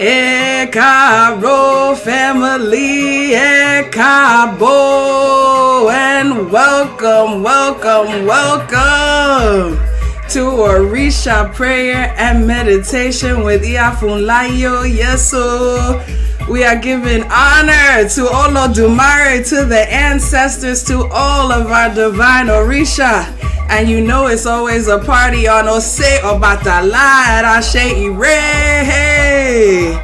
Ekaro family, Ekabo, and welcome to Orisa Prayer and Meditation with Iya Funlayo. Yes, so we are giving honor to Olodumare, to the ancestors, to all of our divine Orisa. And you know it's always a party on Obatala at Ile Ase Ire. Hey,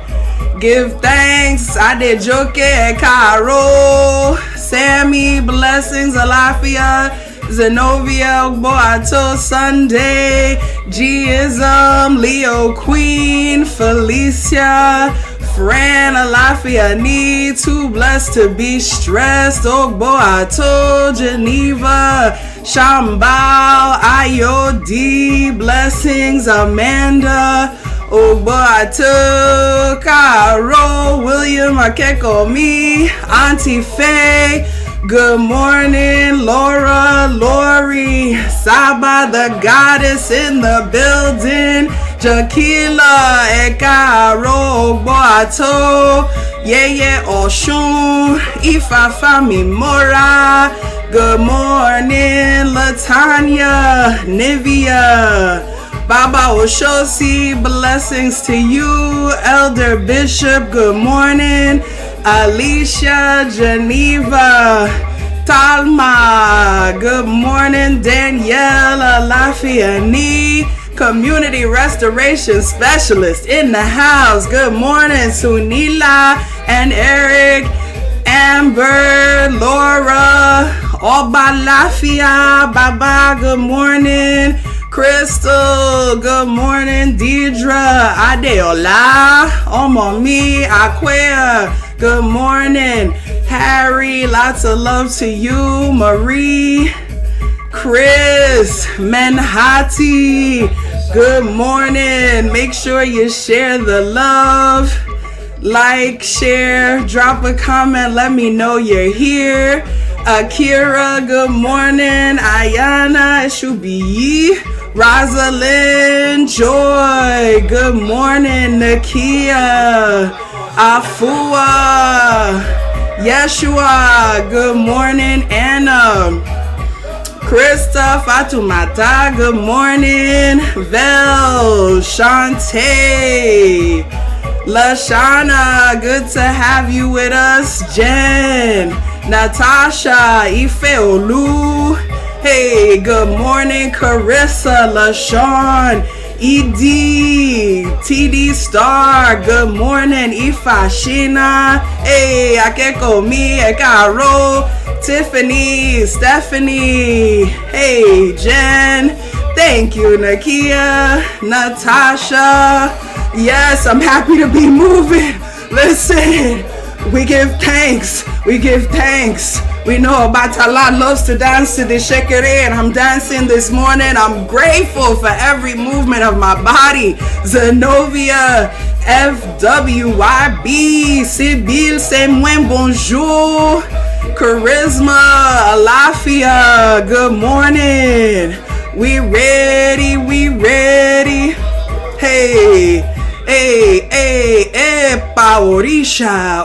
give thanks. I did Joke, Caro, Sammy, blessings, Alafia, Zenobia, Boato, Sunday, Gism, Leo, Queen, Felicia, Fran, Alafia, need too blessed to be stressed. Boato, Geneva, Shambao, IOD, blessings, Amanda, Obatala, Caro, William, Akeko, me, Auntie Faye, good morning, Laura, Lori, Saba, the goddess in the building, Jaquila, Ekaro, Boato, Yeye, Oshun, Ifafa, Mimora, good morning, Latanya, Nivea, Baba Oshosi, blessings to you, Elder Bishop, good morning, Alicia, Geneva, Talma, good morning, Danielle, Alafiani, Community Restoration Specialist in the house, good morning, Sunila and Eric, Amber, Laura, Obalafia, Baba, good morning, Crystal, good morning, Deidre, Adeola, Omomi, Aquia, good morning, Harry, lots of love to you, Marie, Chris, Manhattan, good morning, make sure you share the love, like, share, drop a comment, let me know you're here, Akira, good morning, Ayana, Shubi, Rosalind, Joy, good morning, Nakia, Afua, Yeshua, good morning, Anna, Krista, Fatumata, good morning, Vel, Shantae, Lashana, good to have you with us, Jen, Natasha, Ifeolu, hey, good morning, Carissa, LaShawn, ED, TD Star, good morning, Ifashina, hey, Akeko, me, Ekaro, Tiffany, Stephanie, hey, Jen, thank you, Nakia, Natasha, yes, I'm happy to be moving, listen, we give thanks. We know Obatala loves to dance to the shekere, and I'm dancing this morning. I'm grateful for every movement of my body. Zenobia, FWYB, Sibyl, Semwen, bonjour. Charisma, Alafia, good morning. We ready. Hey, epa, Orisa,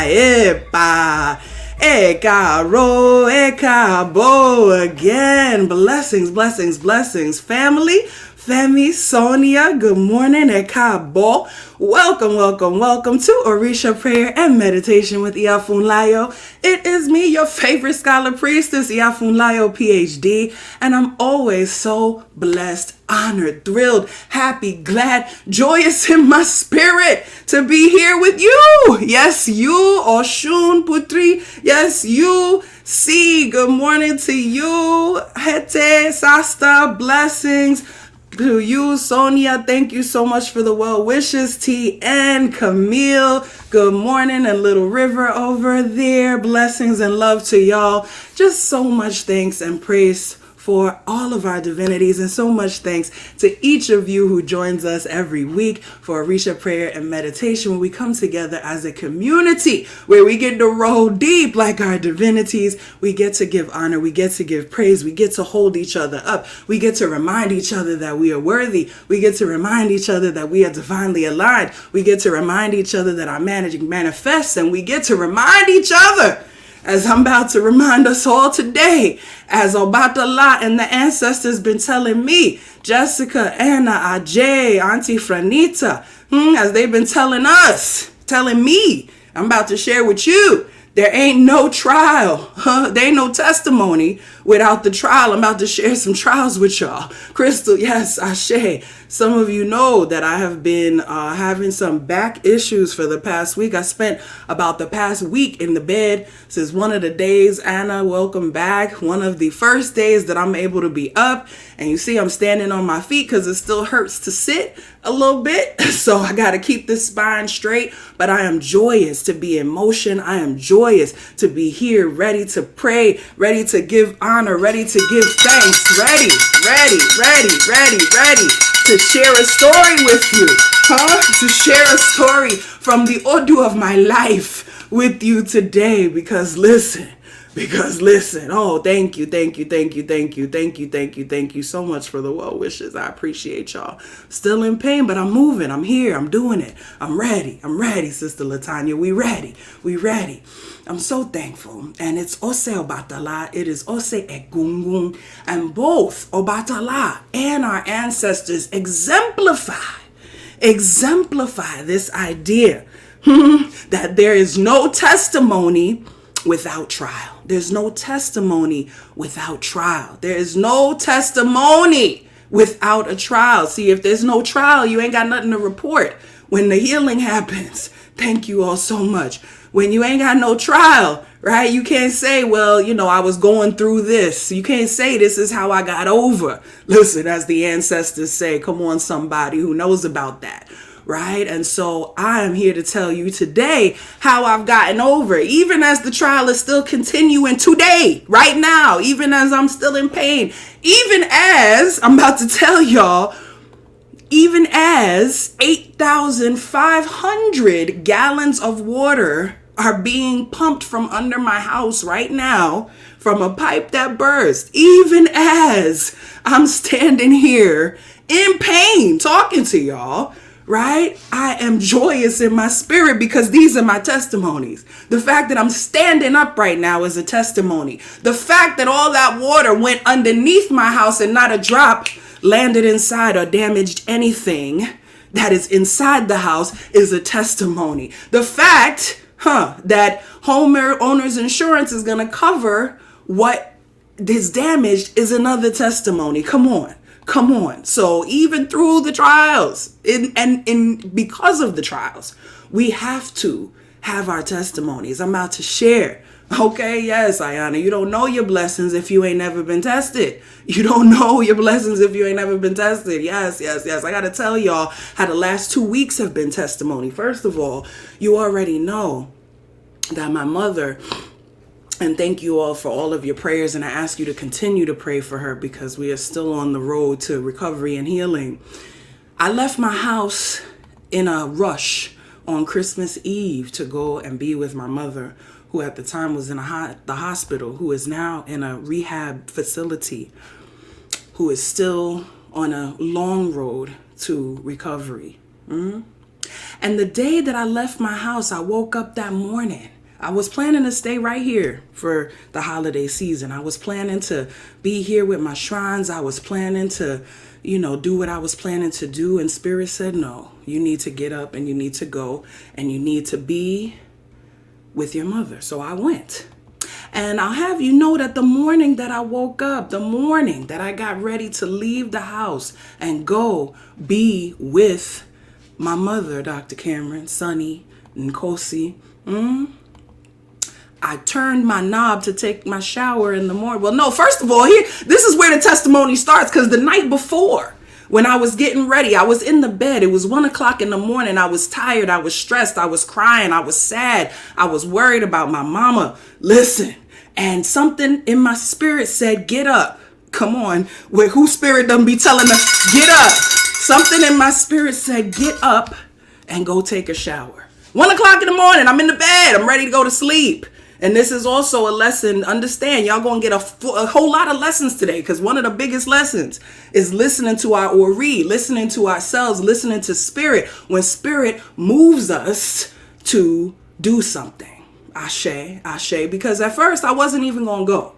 epa, Ekaro, Ekabo, again, blessings, family, Femi, Sonia, good morning, Ekabo, welcome to Orisa Prayer and Meditation with Iya Funlayo. It is me, your favorite scholar priestess, Iya Funlayo, PhD, and I'm always so blessed, honored, thrilled, happy, glad, joyous in my spirit to be here with you. Yes, you, Oshun Putri. Yes, you, C. Good morning to you. Hete, Sasta, blessings to you, Sonia. Thank you so much for the well wishes. TN, Camille, good morning, and Little River over there. Blessings and love to y'all. Just so much thanks and praise for all of our divinities. And so much thanks to each of you who joins us every week for Orisa Prayer and Meditation, where we come together as a community, where we get to roll deep like our divinities. We get to give honor. We get to give praise. We get to hold each other up. We get to remind each other that we are worthy. We get to remind each other that we are divinely aligned. We get to remind each other that our managing manifests, and we get to remind each other, as I'm about to remind us all today, as Obatala and the ancestors been telling me, Jessica, Anna, Ajay, Auntie Franita, as they've been telling us, telling me, I'm about to share with you, there ain't no trial, there ain't no testimony without the trial. I'm about to share some trials with y'all. Crystal, yes, Ashe. Some of you know that I have been having some back issues for the past week. I spent about the past week in the bed since one of the days, Anna, welcome back, one of the first days that I'm able to be up. And you see I'm standing on my feet because it still hurts to sit a little bit. So I got to keep this spine straight. But I am joyous to be in motion. I am joyous to be here, ready to pray, ready to give honor, ready to give thanks, ready to share a story with you, to share a story from the Odu of my life with you today. Because listen, oh, thank you so much for the well wishes. I appreciate y'all. Still in pain, but I'm moving, I'm here, I'm doing it. I'm ready, Sister Latanya. We ready. I'm so thankful. And it's Ose Obatala, it is Ose Egun, and both Obatala and our ancestors exemplify this idea that there is no testimony without trial. There's no testimony without trial. There is no testimony without a trial. See, if there's no trial, you ain't got nothing to report when the healing happens. Thank you all so much. When you ain't got no trial, right? You can't say, well, I was going through this. You can't say this is how I got over. Listen, as the ancestors say, come on, somebody who knows about that. Right? And so I am here to tell you today how I've gotten over it, even as the trial is still continuing today, right now, even as I'm still in pain, even as I'm about to tell y'all, even as 8,500 gallons of water are being pumped from under my house right now from a pipe that burst, even as I'm standing here in pain talking to y'all. Right? I am joyous in my spirit because these are my testimonies. The fact that I'm standing up right now is a testimony. The fact that all that water went underneath my house and not a drop landed inside or damaged anything that is inside the house is a testimony. The fact, that homeowner's insurance is going to cover what is damaged is another testimony. Come on. So even through the trials and because of the trials, we have to have our testimonies. I'm about to share. Okay. Yes, Ayana, you don't know your blessings if you ain't never been tested. You don't know your blessings if you ain't never been tested. Yes. I got to tell y'all how the last 2 weeks have been testimony. First of all, you already know that my mother, and thank you all for all of your prayers. And I ask you to continue to pray for her because we are still on the road to recovery and healing. I left my house in a rush on Christmas Eve to go and be with my mother, who at the time was in the hospital, who is now in a rehab facility, who is still on a long road to recovery. And the day that I left my house, I woke up that morning. I was planning to stay right here for the holiday season. I was planning to be here with my shrines. I was planning to, do what I was planning to do. And Spirit said, no, you need to get up and you need to go and you need to be with your mother. So I went. And I'll have you know that the morning that I woke up, the morning that I got ready to leave the house and go be with my mother, Dr. Cameron, Sonny, Nkosi, I turned my knob to take my shower in the morning. Well, no, first of all, this is where the testimony starts, because the night before, when I was getting ready, I was in the bed. It was 1:00 in the morning. I was tired. I was stressed. I was crying. I was sad. I was worried about my mama. Listen, and something in my spirit said, get up. Come on. Whose spirit doesn't be telling us, get up? Something in my spirit said, get up and go take a shower. 1 o'clock in the morning, I'm in the bed. I'm ready to go to sleep. And this is also a lesson. Understand, y'all going to get a whole lot of lessons today, because one of the biggest lessons is listening to our Ori, listening to ourselves, listening to spirit. When spirit moves us to do something. Ashe, because at first I wasn't even going to go.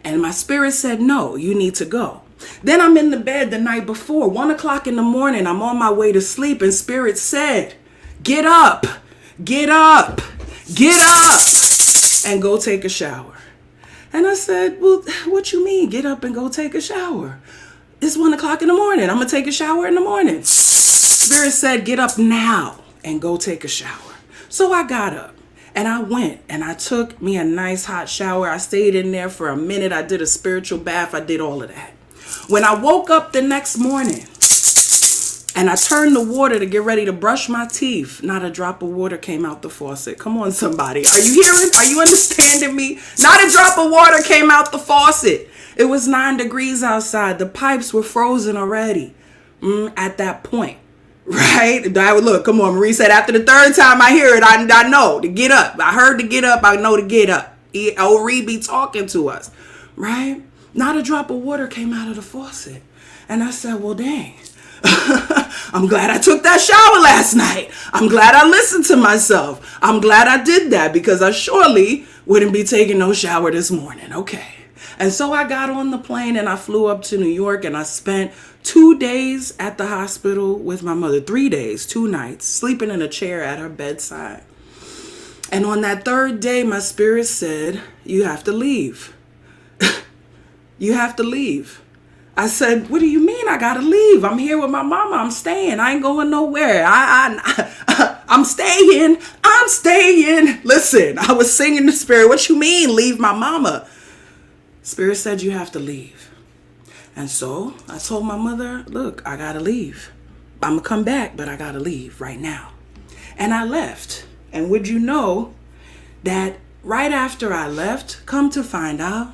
And my spirit said, no, you need to go. Then I'm in the bed the night before, 1 o'clock in the morning. I'm on my way to sleep, and spirit said, get up, get up, get up, and go take a shower. And I said, well, what you mean, get up and go take a shower? It's 1 o'clock in the morning. I'm going to take a shower in the morning. Spirit said, get up now and go take a shower. So I got up. And I went and I took me a nice hot shower. I stayed in there for a minute. I did a spiritual bath. I did all of that. When I woke up the next morning and I turned the water to get ready to brush my teeth, not a drop of water came out the faucet. Come on, somebody. Are you hearing? Are you understanding me? Not a drop of water came out the faucet. It was 9 degrees outside. The pipes were frozen already at that point. Right? Look, come on. Marie said after the third time I hear it, I know to get up. I heard to get up. I know to get up. Ori be talking to us. Right? Not a drop of water came out of the faucet. And I said, well, dang. I'm glad I took that shower last night. I'm glad I listened to myself. I'm glad I did that, because I surely wouldn't be taking no shower this morning. Okay. And so I got on the plane and I flew up to New York, and I spent 2 days at the hospital with my mother. 3 days, 2 nights, sleeping in a chair at her bedside. And on that third day, my spirit said, you have to leave. You have to leave. I said, what do you mean I gotta leave? I'm here with my mama. I'm staying. I ain't going nowhere. I'm staying. I'm staying. Listen, I was singing to spirit. What you mean, leave my mama? Spirit said you have to leave. And so I told my mother, look, I gotta leave. I'm gonna come back, but I gotta leave right now. And I left. And would you know that right after I left, come to find out,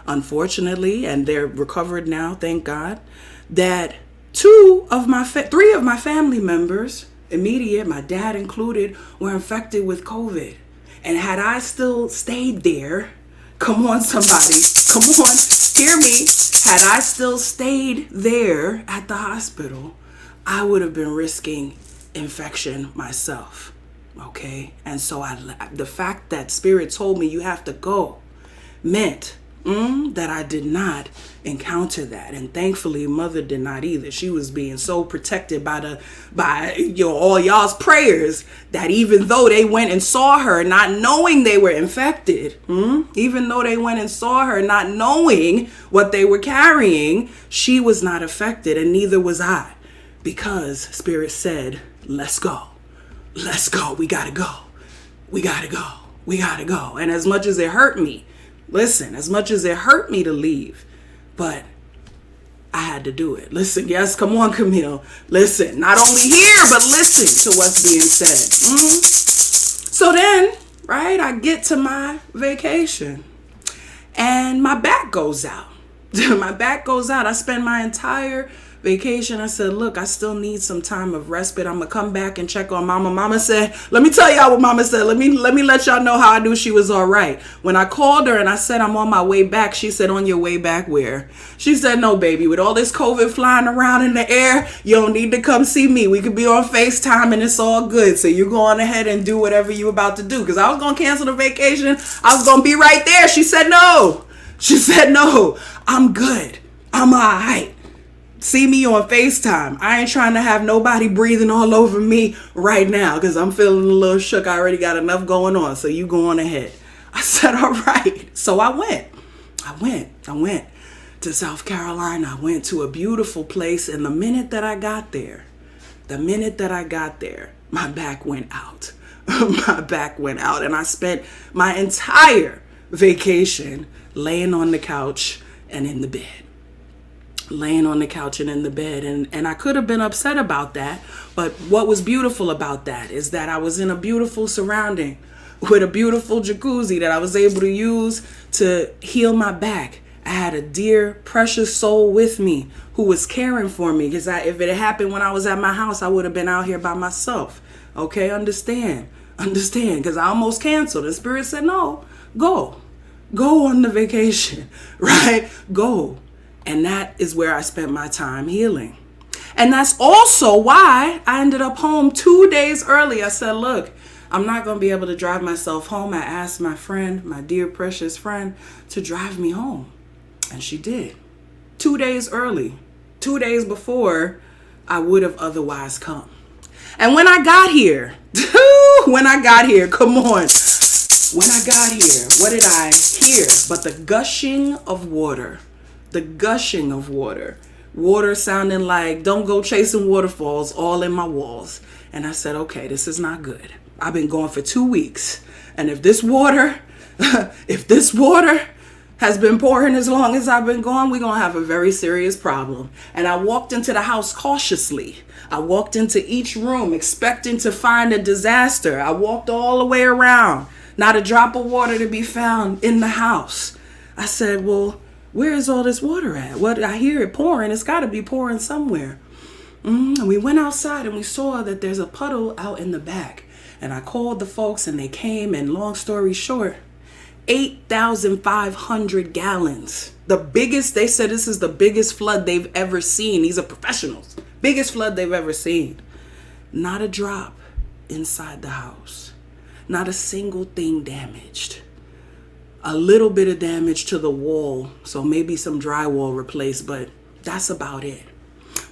unfortunately, and they're recovered now, thank God, that 3 of my family members, immediate, my dad included, were infected with COVID. And had I still stayed there, come on, somebody, come on, hear me. Had I still stayed there at the hospital, I would have been risking infection myself. Okay. And so the fact that spirit told me you have to go meant that I did not encounter that. And thankfully, mother did not either. She was being so protected by all y'all's prayers that even though they went and saw her not knowing they were infected, even though they went and saw her not knowing what they were carrying, she was not affected, and neither was I, because spirit said, let's go. Let's go. We gotta go. We gotta go. We gotta go. And as much as it hurt me, listen, as much as it hurt me to leave, but I had to do it. Listen, yes, come on, Camille. Listen, not only hear, but listen to what's being said. So then, right, I get to my vacation and my back goes out. My back goes out. I spend my entire vacation. I said, look, I still need some time of respite. I'm gonna come back and check on mama. Mama said, let me tell y'all what mama said. Let me let y'all know how I knew she was all right. When I called her and I said, I'm on my way back, she said, on your way back where? She said, no, baby, with all this COVID flying around in the air, you don't need to come see me. We could be on FaceTime and it's all good. So you go on ahead and do whatever you're about to do. Because I was gonna cancel the vacation. I was gonna be right there. She said, no. She said, no, I'm good. I'm all right. See me on FaceTime. I ain't trying to have nobody breathing all over me right now because I'm feeling a little shook. I already got enough going on. So you go on ahead. I said, all right. So I went to South Carolina. I went to a beautiful place. And the minute that I got there, my back went out. My back went out. And I spent my entire vacation laying on the couch and in the bed. Laying on the couch and in the bed. And I could have been upset about that. But what was beautiful about that is that I was in a beautiful surrounding with a beautiful jacuzzi that I was able to use to heal my back I had a dear, precious soul with me who was caring for me. Because if it had happened when I was at my house, I would have been out here by myself. Okay, understand. Because I almost canceled. The Spirit said, no, go on the vacation, right? Go. And that is where I spent my time healing. And that's also why I ended up home 2 days early. I said, look, I'm not going to be able to drive myself home. I asked my friend, my dear precious friend, to drive me home. And she did. 2 days early. 2 days before I would have otherwise come. And when I got here, come on. When I got here, what did I hear? But the gushing of water. The gushing of water. Water sounding like, don't go chasing waterfalls all in my walls. And I said, okay, this is not good. I've been gone for 2 weeks. And if this water has been pouring as long as I've been gone, we're going to have a very serious problem. And I walked into the house cautiously. I walked into each room expecting to find a disaster. I walked all the way around. Not a drop of water to be found in the house. I said, well, where is all this water at? What I hear it pouring. It's got to be pouring somewhere. And we went outside and we saw that there's a puddle out in the back. And I called the folks and they came, and long story short, 8,500 gallons. The biggest, they said this is the biggest flood they've ever seen. These are professionals. Biggest flood they've ever seen. Not a drop inside the house. Not a single thing damaged. A little bit of damage to the wall. So maybe some drywall replaced, but that's about it.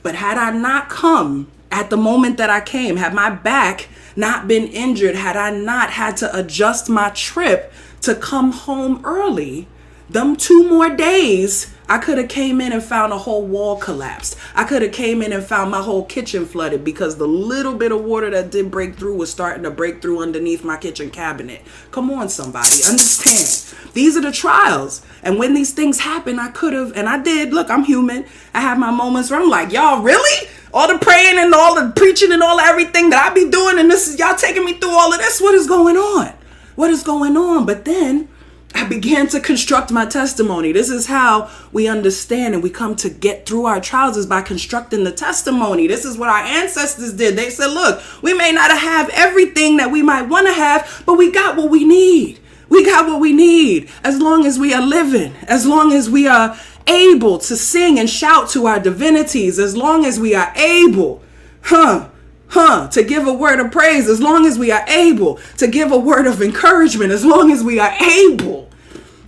But had I not come at the moment that I came, had my back not been injured, had I not had to adjust my trip to come home early, them 2 more days, I could have came in and found a whole wall collapsed. I could have came in and found my whole kitchen flooded because the little bit of water that did break through was starting to break through underneath my kitchen cabinet. Come on, somebody, understand. These are the trials. And when these things happen, I could have, and I did. Look, I'm human. I have my moments where I'm like, y'all, really? All the praying and all the preaching and all everything that I be doing, and this is y'all taking me through all of this. What is going on? What is going on? But then I began to construct my testimony. This is how we understand and we come to get through our trials, is by constructing the testimony. This is what our ancestors did. They said, look, we may not have everything that we might want to have, but we got what we need. We got what we need as long as we are living, as long as we are able to sing and shout to our divinities, as long as we are able, to give a word of praise, as long as we are able to give a word of encouragement, as long as we are able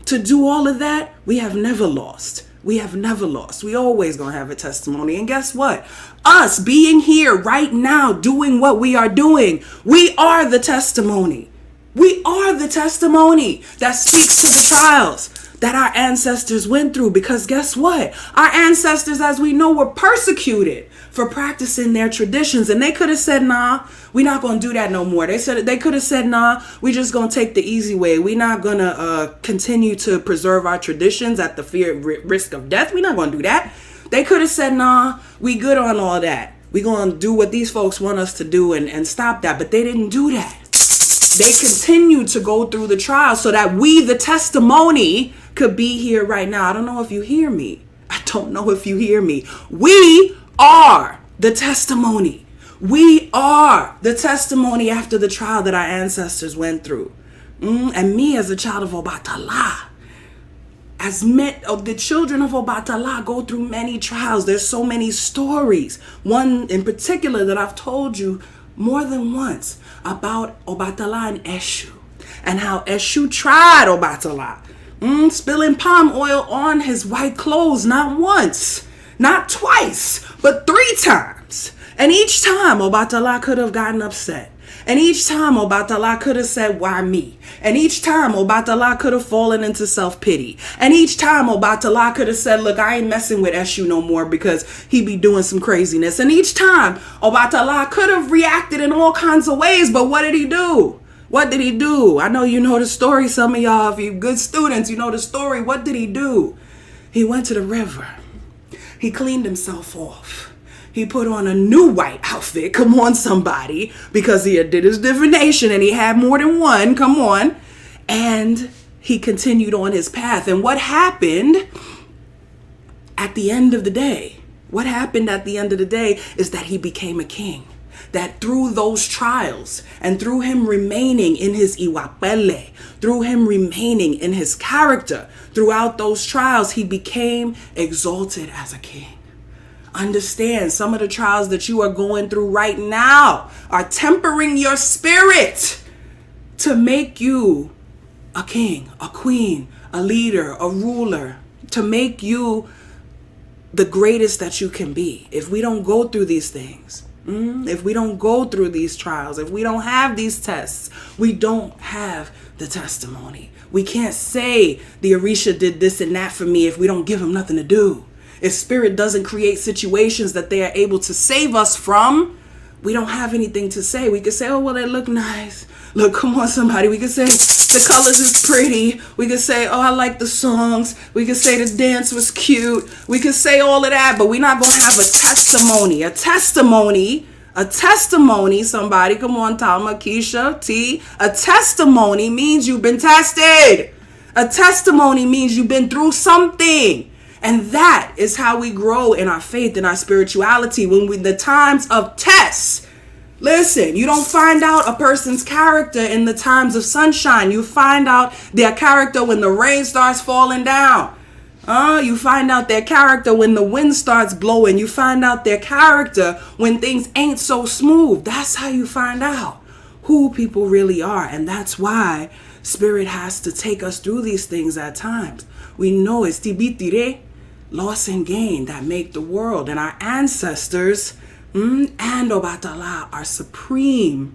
to do all of that, we have never lost. We have never lost. We always gonna have a testimony. And guess what? Us being here right now, doing what we are doing, we are the testimony. We are the testimony that speaks to the trials that our ancestors went through. Because guess what? Our ancestors, as we know, were persecuted for practicing their traditions. And they could have said, nah, we're not going to do that no more. They could have said, nah, we just going to take the easy way. We're not going to continue to preserve our traditions at the risk of death. We're not going to do that. They could have said, nah, we good on all that. We're going to do what these folks want us to do and stop that. But they didn't do that. They continued to go through the trials so that we, the testimony, could be here right now. I don't know if you hear me. We are the testimony. We are the testimony after the trial that our ancestors went through. And me, as a child of Obatala, the children of Obatala go through many trials. There's so many stories. One in particular that I've told you more than once about Obatala and Eshu, and how Eshu tried Obatala, spilling palm oil on his white clothes, not once, not twice, but 3 times. And each time Obatala could have gotten upset. And each time Obatala could have said, why me? And each time Obatala could have fallen into self-pity. And each time Obatala could have said, look, I ain't messing with Eshu no more because he be doing some craziness. And each time Obatala could have reacted in all kinds of ways. But what did he do? What did he do? I know you know the story. Some of y'all, if you're good students, you know the story. What did he do? He went to the river. He cleaned himself off. He put on a new white outfit. Come on, somebody. Because he did his divination and he had more than one. Come on. And he continued on his path. And what happened at the end of the day, what happened at the end of the day is that he became a king. That through those trials and through him remaining in his iwapele, through him remaining in his character, throughout those trials, he became exalted as a king. Understand, some of the trials that you are going through right now are tempering your spirit to make you a king, a queen, a leader, a ruler, to make you the greatest that you can be. If we don't go through these things, if we don't go through these trials, if we don't have these tests, we don't have the testimony. We can't say the Orisa did this and that for me if we don't give him nothing to do. If spirit doesn't create situations that they are able to save us from, we don't have anything to say. We could say, oh, well, they look nice. Look, come on, somebody. We could say the colors is pretty. We could say, oh, I like the songs. We could say the dance was cute. We could say all of that, but we're not going to have a testimony. A testimony, somebody. Come on, Talma, Keisha, T. A testimony means you've been tested. A testimony means you've been through something. And that is how we grow in our faith and our spirituality. When the times of tests, listen, you don't find out a person's character in the times of sunshine. You find out their character when the rain starts falling down. You find out their character when the wind starts blowing. You find out their character when things ain't so smooth. That's how you find out who people really are. And that's why Spirit has to take us through these things at times. We know it's tibitire, loss and gain, that make the world. And our ancestors and Obatala are supreme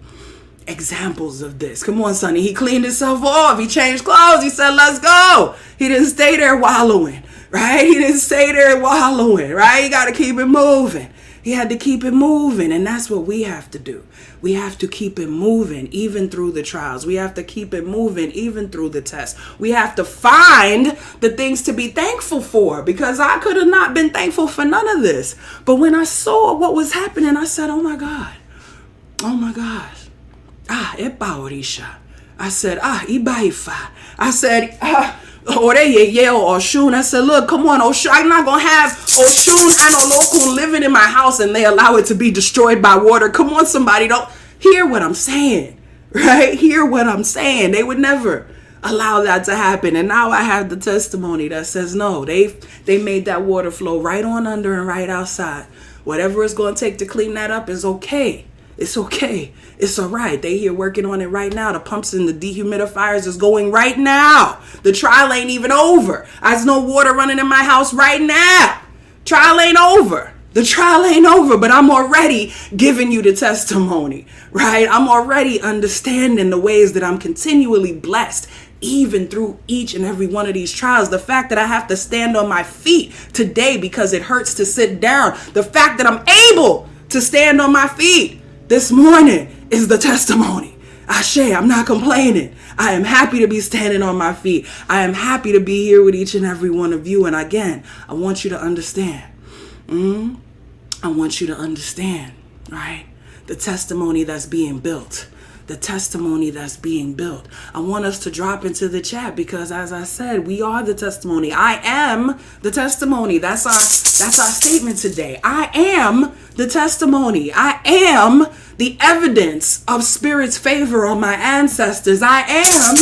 examples of this. Come on, Sonny. He cleaned himself off. He changed clothes. He said, let's go. He didn't stay there wallowing, right? He didn't stay there wallowing, right? You got to keep it moving. He had to keep it moving. And that's what we have to do. We have to keep it moving even through the trials. We have to keep it moving even through the tests. We have to find the things to be thankful for, because I could have not been thankful for none of this. But when I saw what was happening, I said, oh my God. Oh my gosh. Epa Orisa. I said, Ibaifa. I said, Oshun. I said, look, come on, Oshun. I'm not going to have Oshun and Olokun living in my house and they allow it to be destroyed by water. Come on, somebody. Don't hear what I'm saying, right? Hear what I'm saying. They would never allow that to happen. And now I have the testimony that says, no, they made that water flow right on under and right outside. Whatever it's going to take to clean that up is okay. It's okay. It's all right. They here working on it right now. The pumps and the dehumidifiers is going right now. The trial ain't even over. There's no water running in my house right now. Trial ain't over. The trial ain't over, but I'm already giving you the testimony, right? I'm already understanding the ways that I'm continually blessed, even through each and every one of these trials. The fact that I have to stand on my feet today because it hurts to sit down. The fact that I'm able to stand on my feet this morning is the testimony. Ashe, I'm not complaining. I am happy to be standing on my feet. I am happy to be here with each and every one of you. And again, I want you to understand. I want you to understand, right? The testimony that's being built. The testimony that's being built. I want us to drop into the chat because, as I said, we are the testimony. I am the testimony. That's our statement today. I am the testimony. I am the evidence of Spirit's favor on my ancestors. I am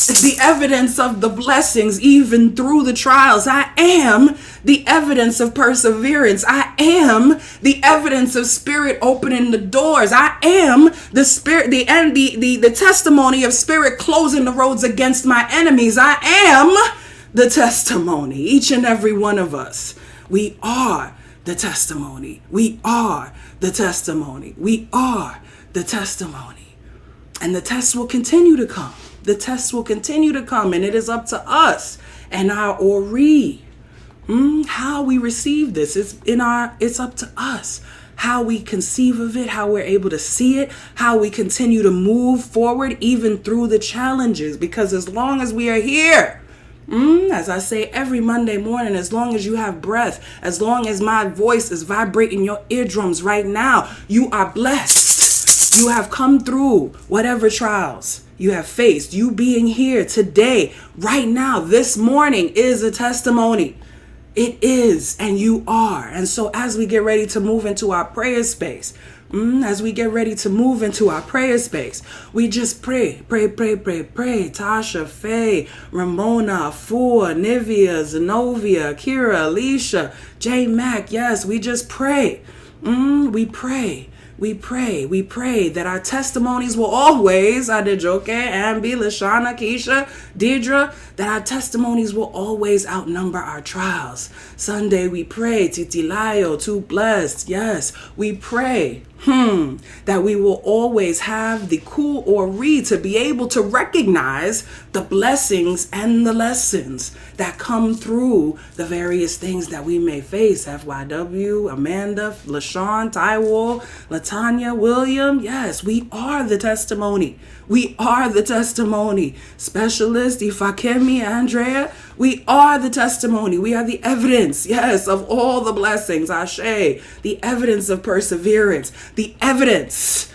the evidence of the blessings even through the trials. I am the evidence of perseverance. I am the evidence of Spirit opening the doors. I am the Spirit, the testimony of Spirit closing the roads against my enemies. I am the testimony. Each and every one of us, we are the testimony. We are the testimony. We are the testimony. And the tests will continue to come. The tests will continue to come, and it is up to us and our Ori. How we receive this, it's up to us. How we conceive of it, how we're able to see it, how we continue to move forward even through the challenges. Because as long as we are here, as I say every Monday morning, as long as you have breath, as long as my voice is vibrating your eardrums right now, you are blessed. You have come through whatever trials you have faced. You being here today, right now, this morning is a testimony. It is, and you are. And so as we get ready to move into our prayer space, we just pray. Tasha, Faye, Ramona, Fua, Nivea, Zenobia, Kira, Alicia, J Mac. Yes, we just pray. We pray that our testimonies will always, Adejoke, Ambi, Lashana, Keisha, Deidre, that our testimonies will always outnumber our trials. Sunday we pray, Titilayo, too blessed. Yes, we pray that we will always have the cool or read to be able to recognize the blessings and the lessons that come through the various things that we may face. FYW, Amanda, LaShawn, Tywall, Latanya, William. Yes, we are the testimony. We are the testimony. Specialist, Ifakemi, Andrea, we are the testimony. We are the evidence, yes, of all the blessings, Ashe, the evidence of perseverance, the evidence,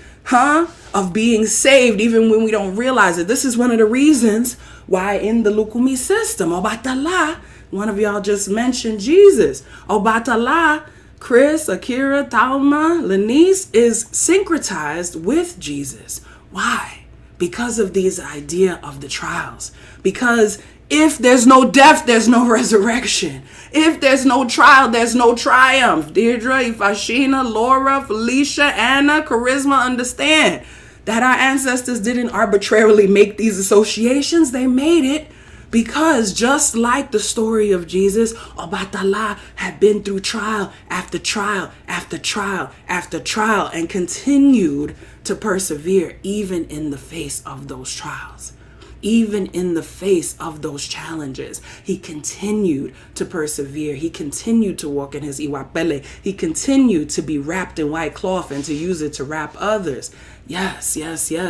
of being saved even when we don't realize it. This is one of the reasons why in the Lukumi system, Obatala, one of y'all just mentioned Jesus. Obatala, Chris, Akira, Talma, Lenice is syncretized with Jesus. Why? Because of these idea of the trials. Because if there's no death, there's no resurrection. If there's no trial, there's no triumph. Deirdre, Ifashina, Laura, Felicia, Anna, Charisma, understand that our ancestors didn't arbitrarily make these associations. They made it because just like the story of Jesus, Obatala had been through trial after trial after trial after trial and continued to persevere even in the face of those trials. Even in the face of those challenges, he continued to persevere. He continued to walk in his iwapele. He continued to be wrapped in white cloth and to use it to wrap others. Yes.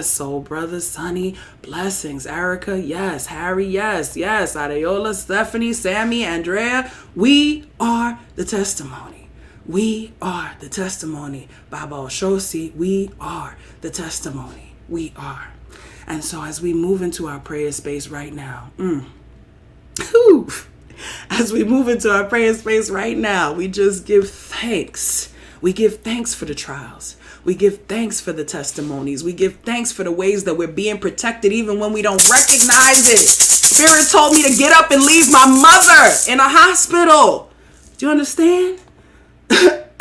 Soul brother, Sonny, blessings. Erica, yes. Harry, yes. Adeola, Stephanie, Sammy, Andrea. We are the testimony. We are the testimony. Baba Oshosi, we are the testimony. We are. And so as we move into our prayer space right now, we just give thanks. We give thanks for the trials. We give thanks for the testimonies. We give thanks for the ways that we're being protected even when we don't recognize it. Spirit told me to get up and leave my mother in a hospital. Do you understand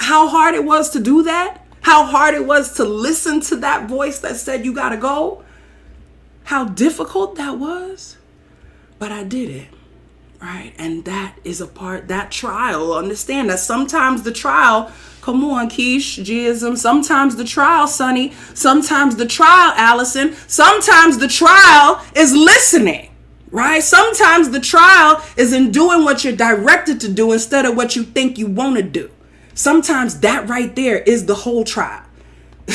how hard it was to do that? How hard it was to listen to that voice that said you gotta go? How difficult that was, but I did it, right? And that is that trial, understand that sometimes the trial, come on, Keish, Gism, sometimes the trial, Sonny, sometimes the trial, Allison, sometimes the trial is listening, right? Sometimes the trial is in doing what you're directed to do instead of what you think you want to do. Sometimes that right there is the whole trial.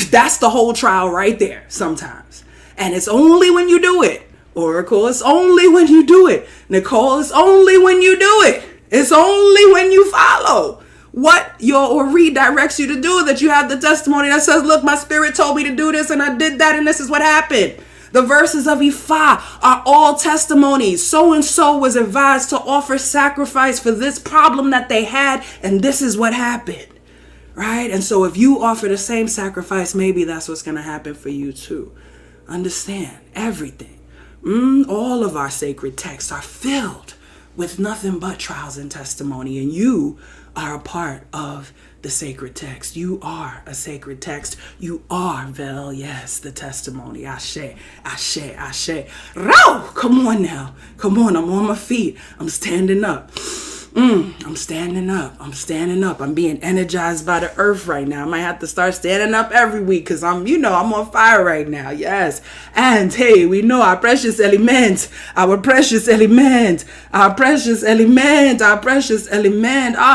That's the whole trial right there sometimes. And it's only when you do it. Oracle, it's only when you do it. Nicole, it's only when you do it. It's only when you follow what your Ori directs you to do that you have the testimony that says, look, my spirit told me to do this and I did that and this is what happened. The verses of Ifa are all testimonies. So-and-so was advised to offer sacrifice for this problem that they had and this is what happened. Right? And so if you offer the same sacrifice, maybe that's what's going to happen for you too. Understand everything. All of our sacred texts are filled with nothing but trials and testimony. And you are a part of the sacred text. You are a sacred text. You are, Vel, yes, the testimony. Ashe, ashe, ashe. Row! Come on now. Come on, I'm on my feet. I'm standing up. I'm standing up. I'm being energized by the earth right now. I might have to start standing up every week because I'm on fire right now. Yes. And hey, we know our precious element. Our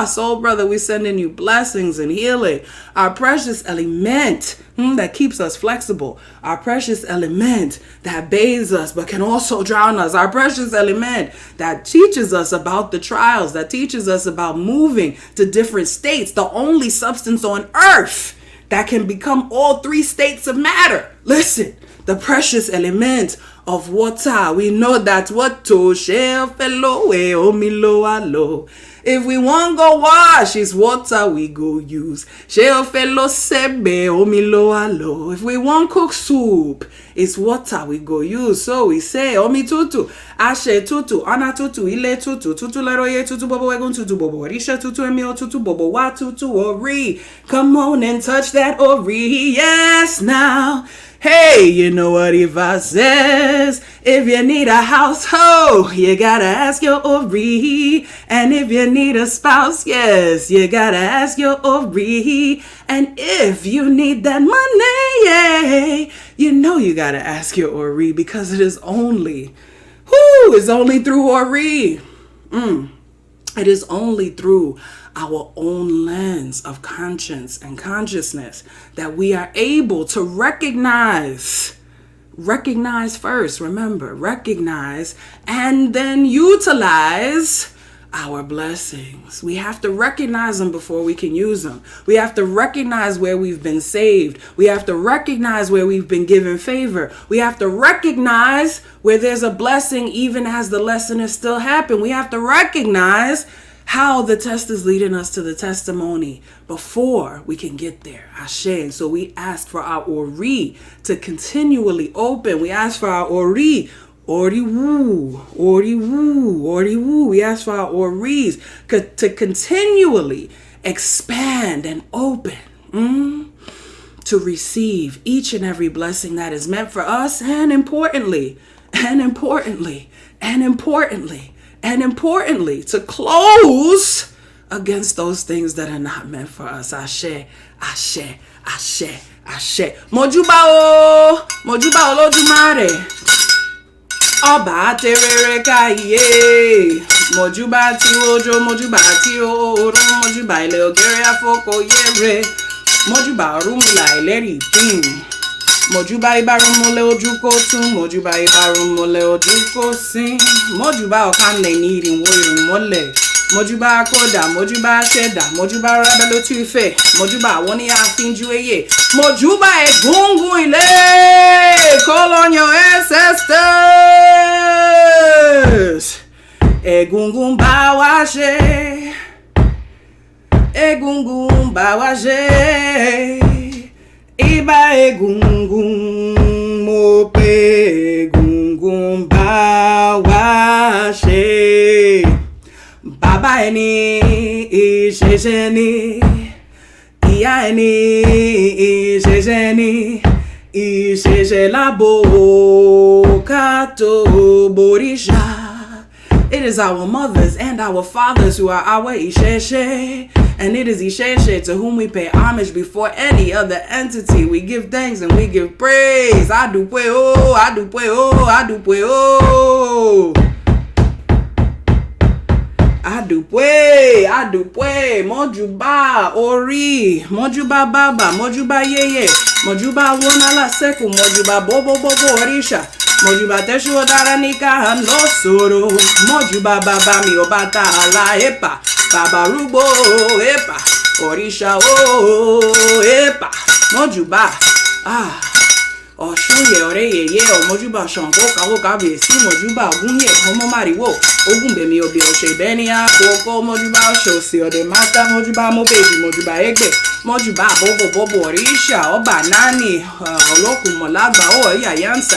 soul brother, we sending you blessings and healing. Our precious element that keeps us flexible. Our precious element that bathes us but can also drown us. Our precious element that teaches us about the trials, that teaches us about moving to different states. The only substance on earth that can become all three states of matter. Listen, the precious element of water. We know that what to share fellow omilo alo. If we want go wash, it's water we go use. Share fellow sebe omilo alo. If we want cook soup, it's water we go use. So we say omi tutu, ashe tutu, ana tutu, ile tutu, tutu leroye tutu bobo egun tutu bobo, risha tutu emio tutu bobo wa tutu ori. Come on and touch that ori, yes now. Hey, you know what Eva says? If you need a household, you gotta ask your Ori. And if you need a spouse, yes, you gotta ask your Ori. And if you need that money, yeah, you know you gotta ask your Ori, because it is only, it's only through Ori. It is only through our own lens of conscience and consciousness that we are able to recognize first, remember, recognize and then utilize our blessings. We have to recognize them before we can use them. We have to recognize where we've been saved. We have to recognize where we've been given favor. We have to recognize where there's a blessing even as the lesson is still happening. We have to recognize how the test is leading us to the testimony before we can get there. Ashe. And so we ask for our Ori to continually open. We ask for our Ori. Ori woo. We ask for our Oris to continually expand and open to receive each and every blessing that is meant for us, and importantly, to close against those things that are not meant for us. Ashe. Mojuba Olodumare. Oba terere kaye. Mojuba ti ojo, mojuba ti oru, mojuba ile ogere afoko yere. Mojuba rumula ileri pin. Mojuba ibarumole ojukotun, mojuba ibarumole ojukosin. Mojuba okanle niri woyun mole. Mojuba koda, mojuba sheda, mojuba rebelo tufe, mojuba woni afinju eye. Mojuba egungun ile, call on your ancestors. Egungun bawaje, egungun bawaje. Iba egungun mope egungun bawaje. Baba eni ishesheni, iya eni ishesheni, isheshe labo kato borisha. It is our mothers and our fathers who are our Isheshe. And it is Isheshe to whom we pay homage before any other entity. We give thanks and we give praise. Adupwe oh, adupwe oh, adupwe oh. Adupwe, mojuba, ori, mojuba baba, mojuba yeye, mojuba wonala seku, mojuba bobo orisha, mojuba teshu odaranika no soro, mojuba baba mi obatala epa, baba rubo epa, orisha epa, mojuba, Oshuye oreye ye mojuba shango kawo kabiyesi mojuba ogunye omo mariwo ogun bemi obi ose beni akoko mojuba oshosi ode mata mojuba mo baby mojuba egbe mojuba bobo orisha oba nani olokun molagba o ya yansa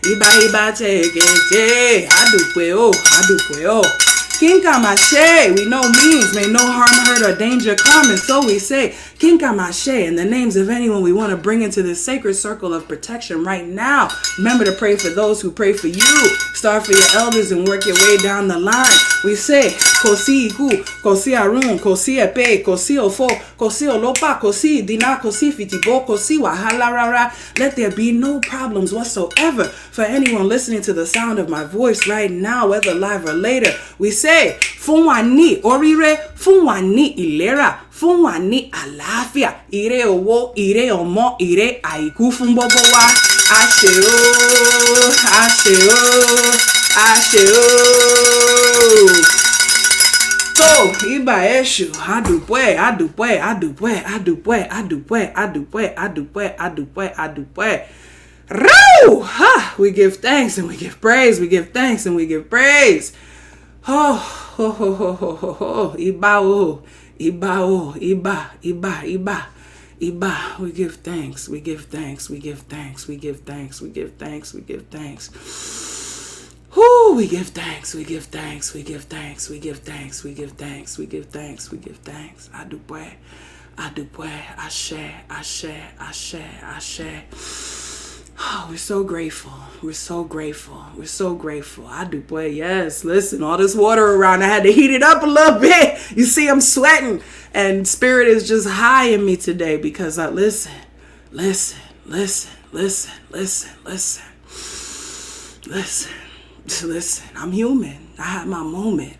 iba tegete adupwe o Kinkamashe, we know means may no harm, hurt, or danger come, and so we say Kinkamashe in the names of anyone we want to bring into this sacred circle of protection right now. Remember to pray for those who pray for you. Start for your elders and work your way down the line. We say Kosi Iku, Kosi Arun, Kosi Epe, Kosi Ofo, Kosi Olopa, Kosi Dina, Kosi Fitibo, Kosi Wahala Rara. Let there be no problems whatsoever for anyone listening to the sound of my voice right now, whether live or later. We say fún wa ní oríire, fún wa ní ìlera, fún wa ní àlàáfíà, ire owó, ire ọmọ, ire àìkú fún gbogbo wa. Àṣẹ o, àṣẹ o, àṣẹ o. So, iba eshu, adupwe. Roo! Ha! We give thanks and we give praise. We give thanks and we give praise. Oh, ho, ho, ho, ho, ho, ho. Iba, oh. Iba, oh. Iba, iba, iba. Iba. We give thanks. We give thanks. We give thanks. We give thanks. We give thanks. We give thanks. Whoo, we give thanks, we give thanks, we give thanks, we give thanks, we give thanks, we give thanks, we give thanks. Adupwe, Ashe, Ashe, Ashe, Ashe. Oh, we're so grateful. We're so grateful. We're so grateful. Adupwe, yes. Listen, all this water around, I had to heat it up a little bit. You see, I'm sweating. And spirit is just high in me today because I listen. Listen, I'm human. I had my moment.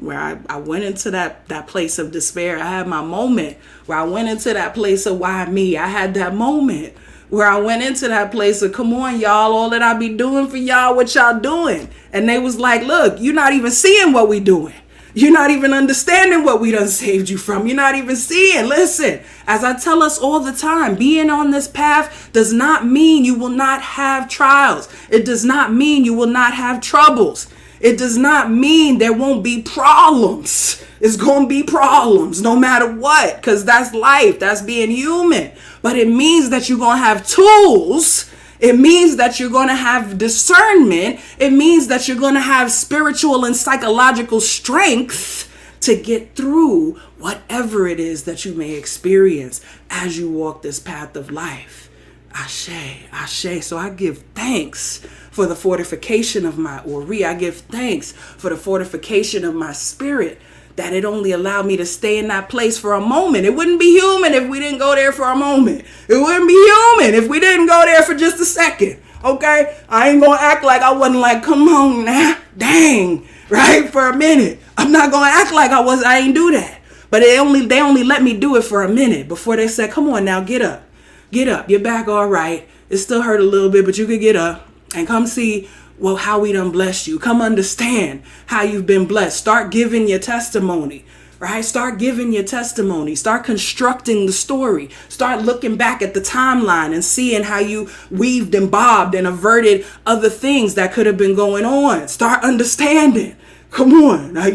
Where I went into that place of despair. I had my moment where I went into that place of why me. I had that moment where I went into that place of, come on, y'all, all that I be doing for y'all, what y'all doing? And they was like, look, you're not even seeing what we doing. You're not even understanding what we done saved you from. You're not even seeing. Listen, as I tell us all the time, being on this path does not mean you will not have trials. It does not mean you will not have troubles. It does not mean there won't be problems. It's going to be problems no matter what, because that's life. That's being human. But it means that you're going to have tools. It means that you're going to have discernment. It means that you're going to have spiritual and psychological strength to get through whatever it is that you may experience as you walk this path of life. Ashe, Ashe. So I give thanks for the fortification of my Ori. I give thanks for the fortification of my spirit, that it only allowed me to stay in that place for a moment. It wouldn't be human if we didn't go there for a moment. It wouldn't be human if we didn't go there for just a second. Okay? I ain't gonna act like I wasn't like, come on now, dang, right? For a minute. I'm not gonna act like I ain't do that. But they only let me do it for a minute before they said, come on now, get up. Get up. You're back all right. It still hurt a little bit, but you could get up and come see, well, how we done blessed you. Come understand how you've been blessed. Start giving your testimony, right? Start giving your testimony. Start constructing the story. Start looking back at the timeline and seeing how you weaved and bobbed and averted other things that could have been going on. Start understanding. Come on. Now,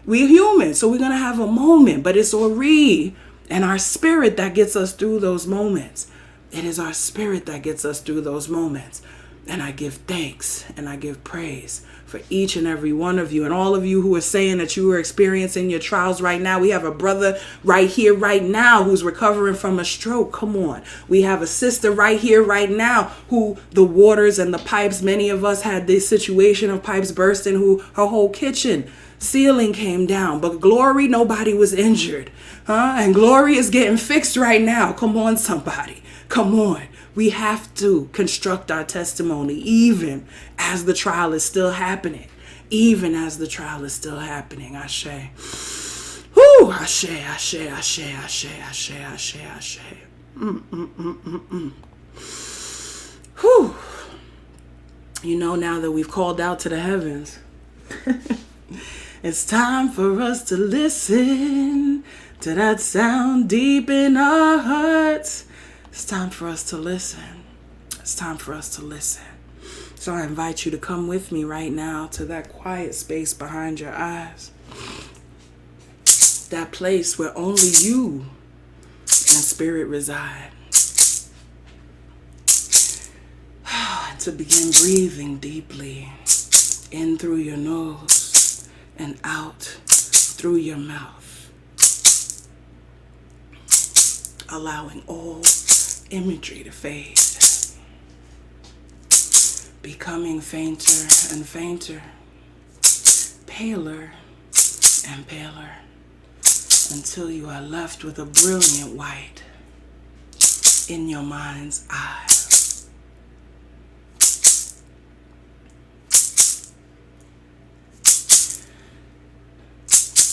we're human, so we're going to have a moment, but it's Ori and our spirit that gets us through those moments. It is our spirit that gets us through those moments. And I give thanks and I give praise for each and every one of you, and all of you who are saying that you are experiencing your trials right now. We have a brother right here, right now, who's recovering from a stroke. Come on. We have a sister right here, right now, who the waters and the pipes, many of us had this situation of pipes bursting, who her whole kitchen ceiling came down. But glory, nobody was injured. And glory is getting fixed right now. Come on, somebody. Come on. We have to construct our testimony even as the trial is still happening. Even as the trial is still happening. Ashe. Whoo! Ashe, Ashe, Ashe, Ashe, Ashe, Ashe, Ashe. Whew. Now that we've called out to the heavens, it's time for us to listen to that sound deep in our hearts. It's time for us to listen. It's time for us to listen. So I invite you to come with me right now to that quiet space behind your eyes. That place where only you and spirit reside. To begin breathing deeply in through your nose and out through your mouth. Allowing all imagery to fade, becoming fainter and fainter, paler and paler, until you are left with a brilliant white in your mind's eye.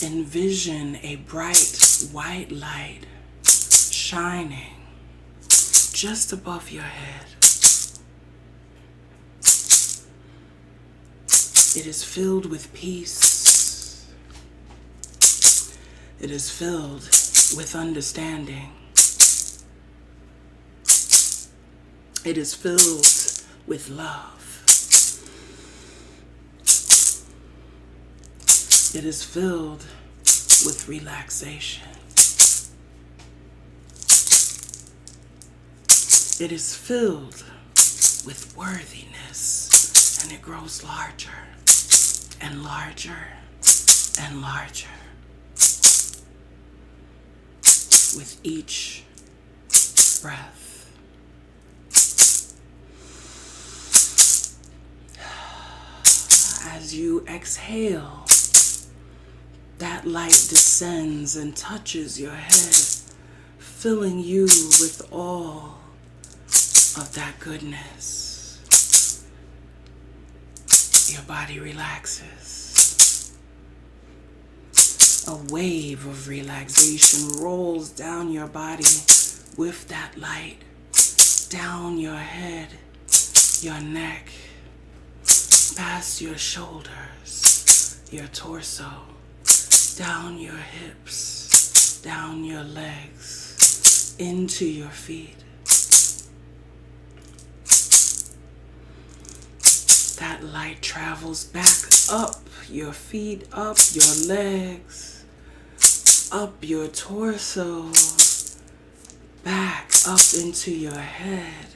Envision a bright white light shining just above your head. It is filled with peace. It is filled with understanding. It is filled with love. It is filled with relaxation. It is filled with worthiness, and it grows larger and larger and larger with each breath. As you exhale, that light descends and touches your head, filling you with all of that goodness. Your body relaxes. A wave of relaxation rolls down your body with that light, down your head, your neck, past your shoulders, your torso, down your hips, down your legs, into your feet. That light travels back up your feet, up your legs, up your torso, back up into your head,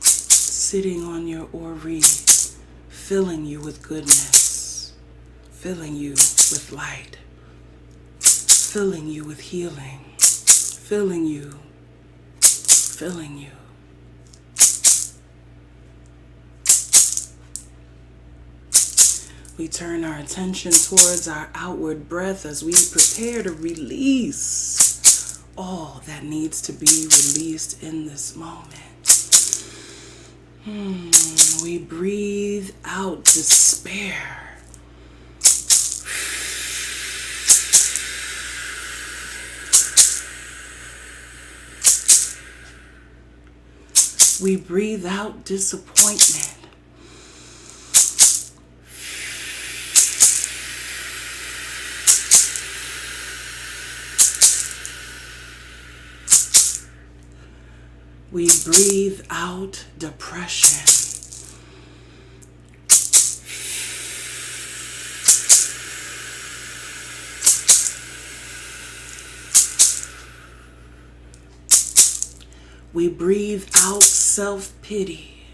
sitting on your Ori, filling you with goodness, filling you with light, filling you with healing, filling you. We turn our attention towards our outward breath as we prepare to release all that needs to be released in this moment. We breathe out despair. We breathe out disappointment. We breathe out depression. We breathe out self-pity.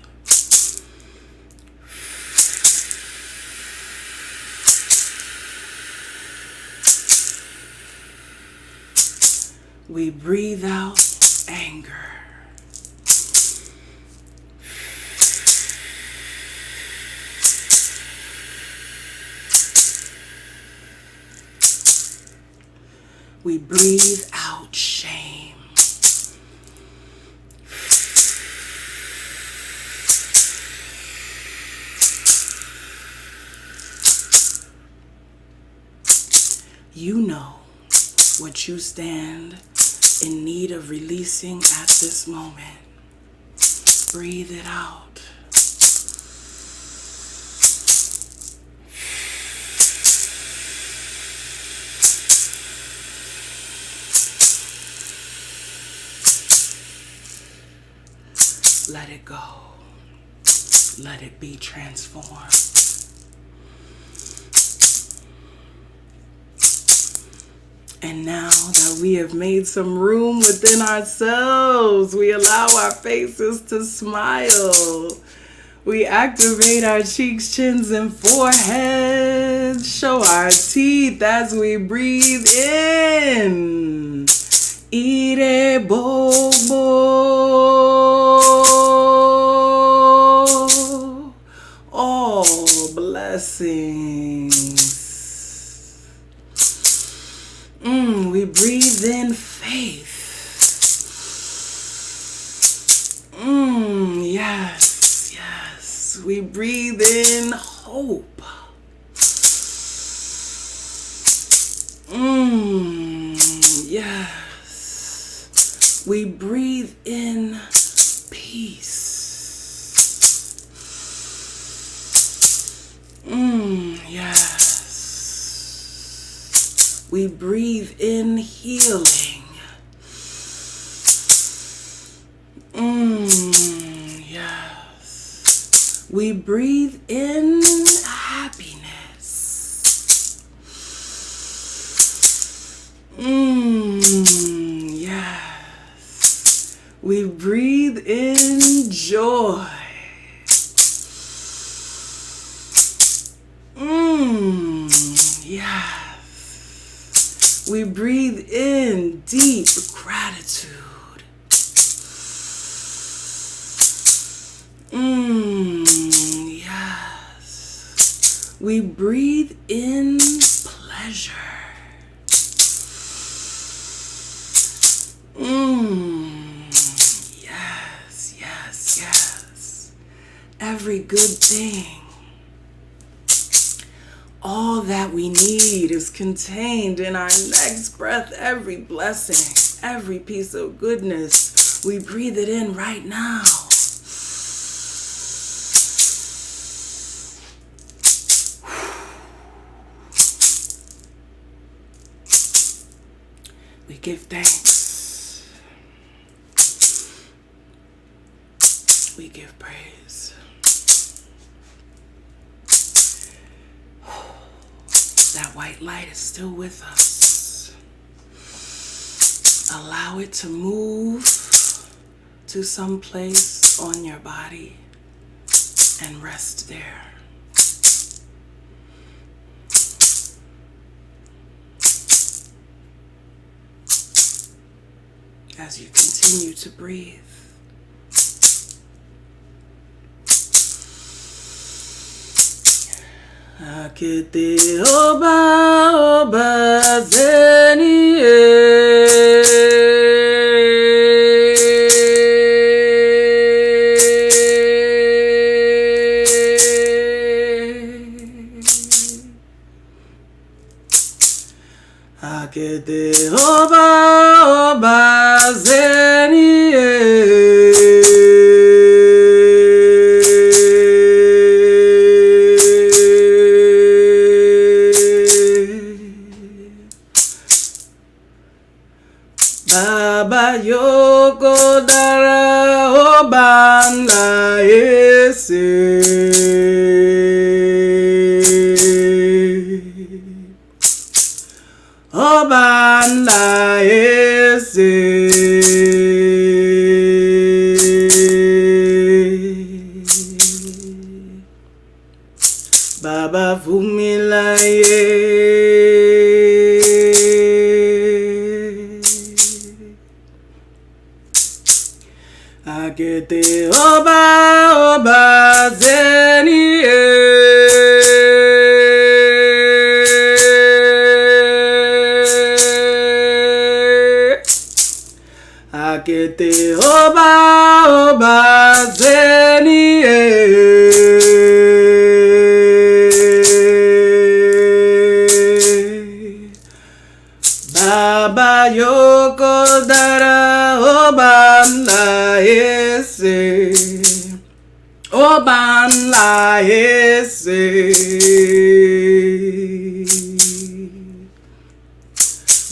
We breathe out anger. We breathe out shame. You know what you stand in need of releasing at this moment. Breathe it out. Let it go. Let it be transformed. And now that we have made some room within ourselves, we allow our faces to smile. We activate our cheeks, chins, and foreheads. Show our teeth as we breathe in. Ire bobo. All blessings. We breathe in faith. Yes. We breathe in hope. Yes. We breathe in peace. Yes. We breathe in healing. breathe in happiness. Yes. We breathe in joy. Yes. We breathe in deep gratitude. Yes. We breathe in pleasure. Yes, yes, yes. Every good thing. All that we need is contained in our next breath. Every blessing, every piece of goodness, we breathe it in right now. We give thanks. We give praise. That white light is still with us. Allow it to move to some place on your body and rest there. As you continue to breathe. Akete oba oba zeni Akete oba oba zeni Baba yoko dara obanda ese Obanda ese Baba Funlayo Akete oba oba zeni Akete oba oba zeni Baba yoko dara obanda ese Obanda ese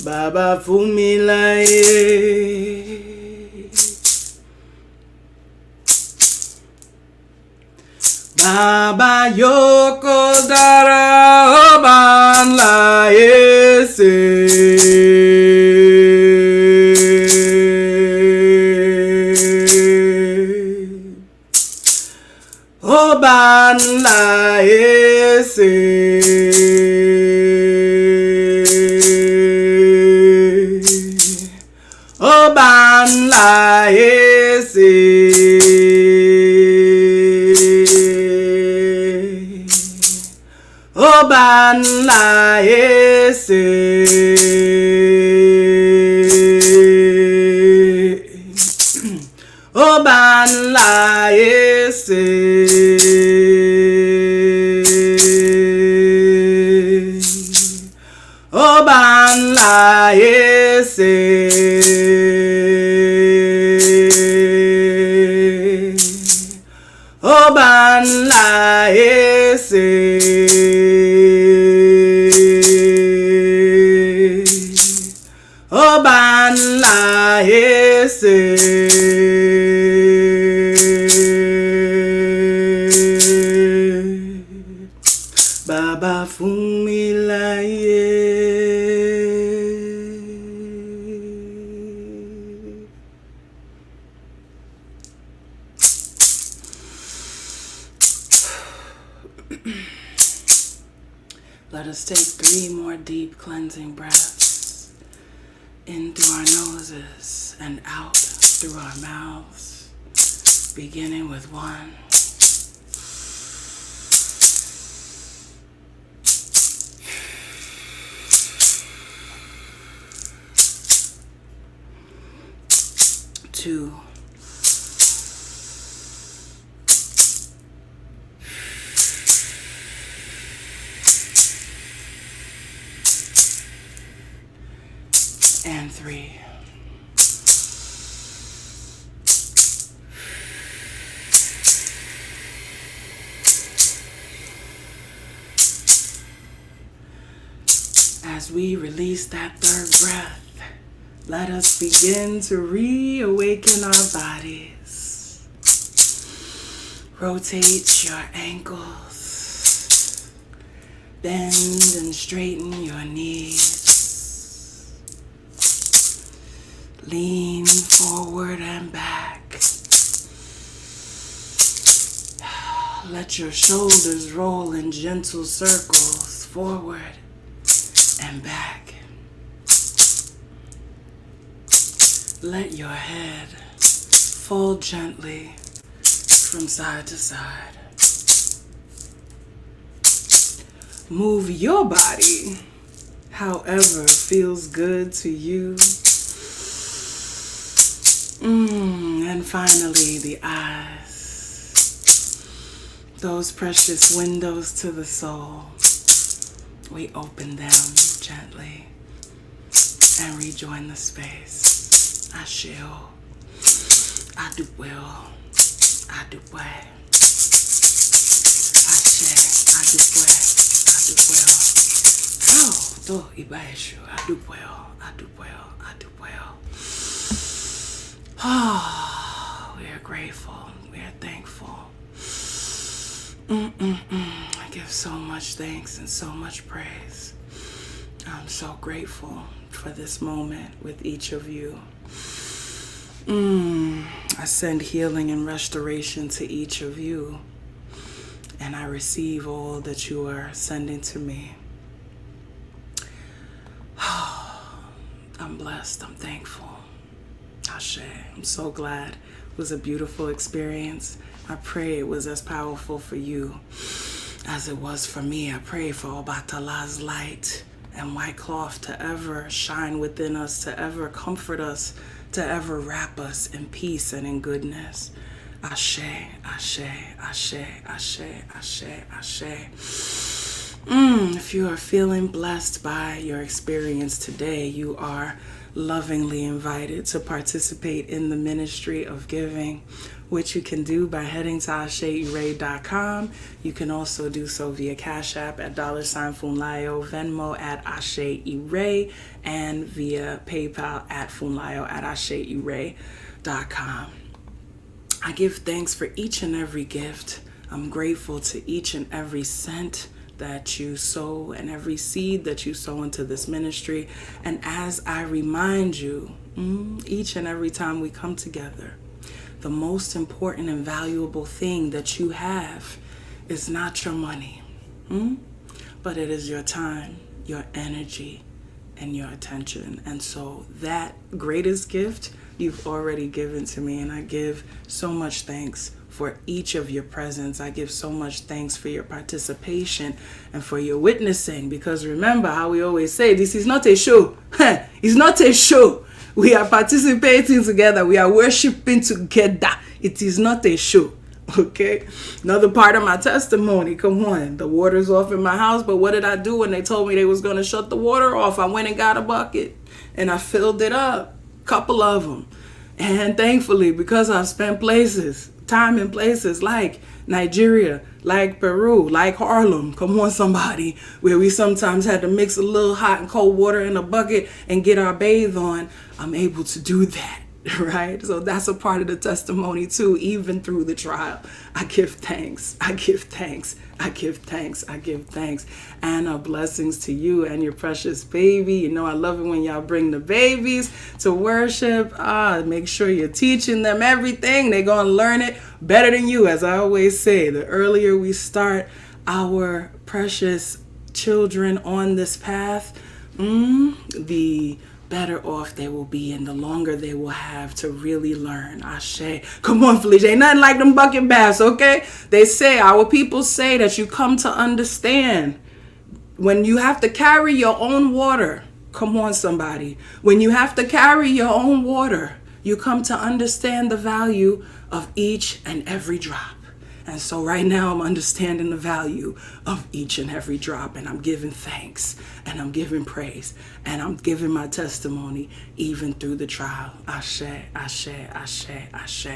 Baba Funlayo Baba yoko dara obanda ese Obanda ese Obanda ese Obanda ese Obanda ese Obanda ese Obanda ese Obanda ese Let us take 3 more deep cleansing breaths in through our noses and out through our mouths, beginning with 1. 2. And 3. As we release that 3rd breath, let us begin to reawaken our bodies. Rotate your ankles. Bend and straighten your knees. Lean forward and back. Let your shoulders roll in gentle circles forward and back. Let your head fall gently from side to side. Move your body however feels good to you. And finally, the eyes. Those precious windows to the soul. We open them gently and rejoin the space. I shall, I do well, I do well. I shall, I do well, I do well. Oh, do ibaishu, I do well, I do well, I do well. Oh, we are grateful, we are thankful. I give so much thanks and so much praise. I'm so grateful for this moment with each of you. I send healing and restoration to each of you, and I receive all that you are sending to me. I'm blessed, I'm thankful. Ashe. I'm so glad. It was a beautiful experience. I pray it was as powerful for you as it was for me. I pray for Obatala's light and white cloth to ever shine within us, to ever comfort us, to ever wrap us in peace and in goodness. Ashe, ashe, ashe, ashe, ashe, ashe. If you are feeling blessed by your experience today, you are lovingly invited to participate in the ministry of giving, which you can do by heading to AsheIre.com. You can also do so via Cash App at $Funlayo, Venmo at Ashe Ire, and via PayPal at Funlayo at AsheIre.com. I give thanks for each and every gift. I'm grateful to each and every cent that you sow and every seed that you sow into this ministry. And as I remind you, each and every time we come together, the most important and valuable thing that you have is not your money, but it is your time, your energy, and your attention. And so that greatest gift you've already given to me, and I give so much thanks for each of your presence. I give so much thanks for your participation and for your witnessing, because remember how we always say, this is not a show. It's not a show. We are participating together. We are worshiping together. It is not a show. Okay? Another part of my testimony. Come on. The water's off in my house, but what did I do when they told me they was going to shut the water off? I went and got a bucket and I filled it up. Couple of them. And thankfully, because I've spent time in places like Nigeria, like Peru, like Harlem, come on somebody, where we sometimes had to mix a little hot and cold water in a bucket and get our bathe on, I'm able to do that, right? So that's a part of the testimony too, even through the trial. I give thanks, I give thanks, I give thanks, I give thanks. And blessings to you and your precious baby. You know I love it when y'all bring the babies to worship. Make sure you're teaching them everything. They're going to learn it better than you, as I always say. The earlier we start our precious children on this path, the better off they will be and the longer they will have to really learn. Ashe. Come on, Felicia. Ain't nothing like them bucket baths, okay? They say, our people say that you come to understand when you have to carry your own water. Come on, somebody. When you have to carry your own water, you come to understand the value of each and every drop. And so right now I'm understanding the value of each and every drop, and I'm giving thanks and I'm giving praise and I'm giving my testimony even through the trial. Ashe, ashe, ashe, ashe.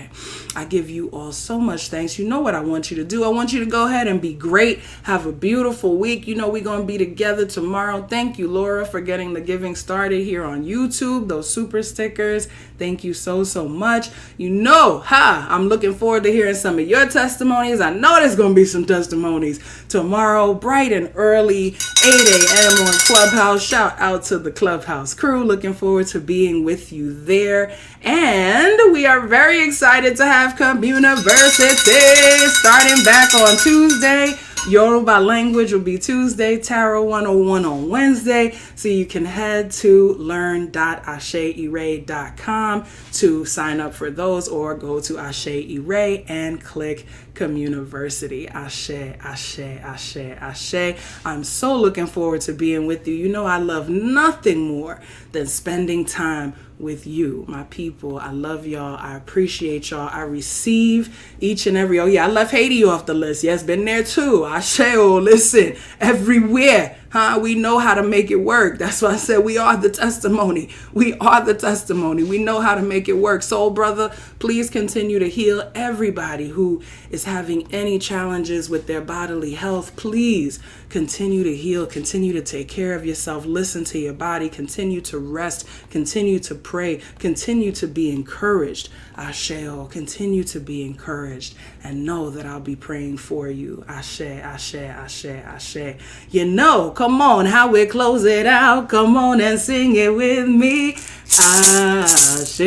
I give you all so much thanks. You know what I want you to do. I want you to go ahead and be great. Have a beautiful week. You know we're going to be together tomorrow. Thank you, Laura, for getting the giving started here on YouTube. Those super stickers. Thank you so, so much. You know, I'm looking forward to hearing some of your testimonies. I know there's going to be some testimonies tomorrow, bright and early, 8 a.m. on Clubhouse. Shout out to the Clubhouse crew. Looking forward to being with you there. And we are very excited to have Communiversity starting back on Tuesday. Yoruba language will be Tuesday, Tarot 101 on Wednesday. So you can head to learn.asheire.com to sign up for those, or go to Ashe Ire and click Communiversity. Ashe, ashe, ashe, ashe. I'm so looking forward to being with you. You know I love nothing more than spending time with you, my people. I love y'all. I appreciate y'all. I receive each and every, oh yeah, I left Haiti off the list. Yes, been there too. Listen, everywhere. We know how to make it work. That's why I said we are the testimony. We are the testimony. We know how to make it work. Soul brother, please continue to heal everybody who is having any challenges with their bodily health. Please continue to heal. Continue to take care of yourself. Listen to your body. Continue to rest. Continue to pray. Continue to be encouraged. Asheo, continue to be encouraged and know that I'll be praying for you. Ashe, ashe, ashe, ashe. You know, come on, how we close it out. Come on and sing it with me. Ashe,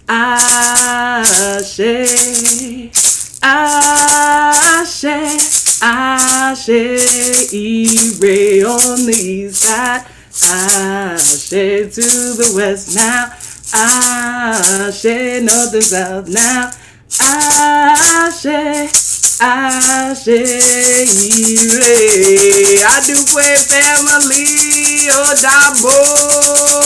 ashe, ashe, ashe, Ire on the east side. Ashe to the west now. Ashe north and south now. Ashe, ashe, Ire. I do pray family, oh, dabo.